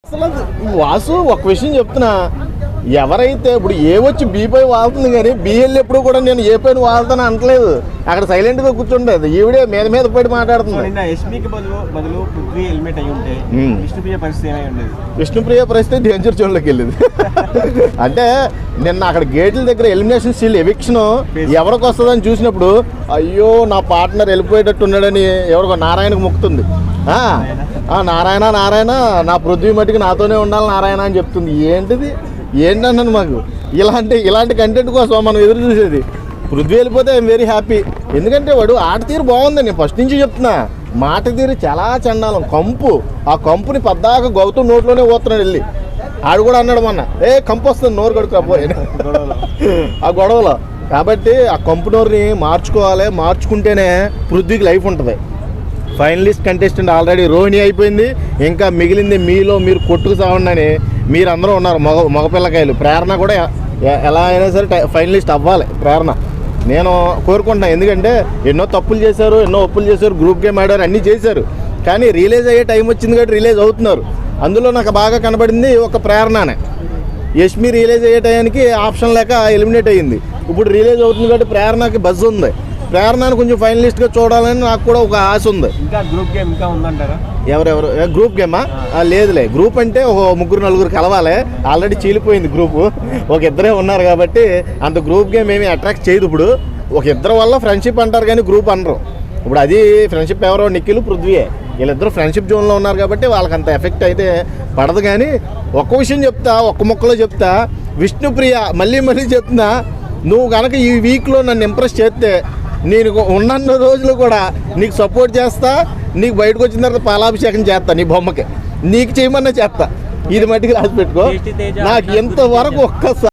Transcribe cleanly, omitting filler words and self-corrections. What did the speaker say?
అసలు వాసు ఒక విషయం చెప్తున్నా, ఎవరైతే ఇప్పుడు ఏ వచ్చి బీ పై వాళ్తుంది కానీ బిఎల్ ఎప్పుడు కూడా నేను ఏ పైన వాళ్తాను అనట్లేదు. అక్కడ సైలెంట్ గా కూర్చుండేది, ఈవిడే మీద పడి మాట్లాడుతుంది. విష్ణుప్రియ పరిస్థితి డేంజర్ జోన్లోకి వెళ్ళింది. అంటే నిన్న అక్కడ గేట్ల దగ్గర ఎలిమినేషన్ సీల్ ఎవిక్షన్ ఎవరికి వస్తుందని చూసినప్పుడు అయ్యో నా పార్ట్నర్ వెళ్ళిపోయేటట్టు ఉన్నాడని ఎవరికో నారాయణకు మొక్కుతుంది. నారాయణ నారాయణ నా పృథ్వీ మట్టికి నాతోనే ఉండాలి నారాయణ అని చెప్తుంది. ఏంటన్నాను మాకు ఇలాంటి కంటెంట్ కోసం మనం ఎదురు చూసేది. పృథ్వీ వెళ్ళిపోతే ఐఎమ్ వెరీ హ్యాపీ. ఎందుకంటే వాడు ఆట తీరు బాగుంది. నేను ఫస్ట్ నుంచి చెప్తున్నా, మాట తీరు చాలా చండాలం. కంపు, ఆ కంపుని పద్దాక గౌతమ్ నోట్లోనే పోతున్నాడు వెళ్ళి. ఆడు కూడా అన్నాడు మొన్న, కంపు వస్తుంది నోరు కడుక్కోపోయాడు ఆ గొడవలో. కాబట్టి ఆ కంపు నోరుని మార్చుకుంటేనే పృథ్వీకి లైఫ్ ఉంటుంది. ఫైనలిస్ట్ కంటెస్టెంట్ ఆల్రెడీ రోహిణి అయిపోయింది, ఇంకా మిగిలింది మీలో మీరు కొట్టుకు సావండి. మీరందరూ ఉన్నారు మగపిల్లకాయలు. ప్రేరణ కూడా ఎలా అయినా సరే ఫైనలిస్ట్ అవ్వాలి ప్రేరణ, నేను కోరుకుంటున్నాను. ఎందుకంటే ఎన్నో తప్పులు చేశారు, ఎన్నో ఒప్పులు చేశారు, గ్రూప్ గేమ్ ఆడారు, అన్నీ చేశారు. కానీ రిలీజ్ అయ్యే టైం వచ్చింది కాబట్టి రిలీజ్ అవుతున్నారు. అందులో నాకు బాగా కనబడింది ఒక ప్రేరణనే. యష్మి రిలీజ్ అయ్యే టైంకి ఆప్షన్ లేక ఎలిమినేట్ అయ్యింది. ఇప్పుడు రిలీజ్ అవుతుంది కాబట్టి ప్రేరణకి బజ్ ఉంది. ప్రేరణను కొంచెం ఫైనలిస్ట్గా చూడాలని నాకు కూడా ఒక ఆశ ఉంది. ఇంకా గ్రూప్ గేమ్ ఇంకా ఉందంటారా? ఎవరెవరు గ్రూప్ గేమా? లేదులే, గ్రూప్ అంటే ఒక 3-4 కలవాలి. ఆల్రెడీ చీలిపోయింది గ్రూపు, ఒక ఇద్దరే ఉన్నారు కాబట్టి అంత గ్రూప్ గేమ్ ఏమీ అట్రాక్ట్ చేయదు. ఇప్పుడు ఒక ఇద్దరు వల్ల ఫ్రెండ్షిప్ అంటారు కానీ గ్రూప్ అనరు. ఇప్పుడు అది ఫ్రెండ్షిప్ ఎవరో నిఖిల్ పృథ్వీయే, వీళ్ళిద్దరూ ఫ్రెండ్షిప్ జోన్లో ఉన్నారు కాబట్టి వాళ్ళకి అంత ఎఫెక్ట్ అయితే పడదు. కానీ ఒక్క విషయం చెప్తా, ఒక్క మొక్కలో చెప్తా, విష్ణుప్రియ మళ్ళీ చెప్తున్నా, నువ్వు కనుక ఈ వీక్లో నన్ను ఇంప్రెస్ చేస్తే నేను ఉన్న రోజులు కూడా నీకు సపోర్ట్ చేస్తా. నీకు బయటకు వచ్చిన తర్వాత పాలాభిషేకం చేస్తా, నీ బొమ్మకి నీకు చేయమన్నా చేస్తా. ఇది మట్టికి రాసి పెట్టుకో. నాకు ఎంతవరకు ఒక్కసారి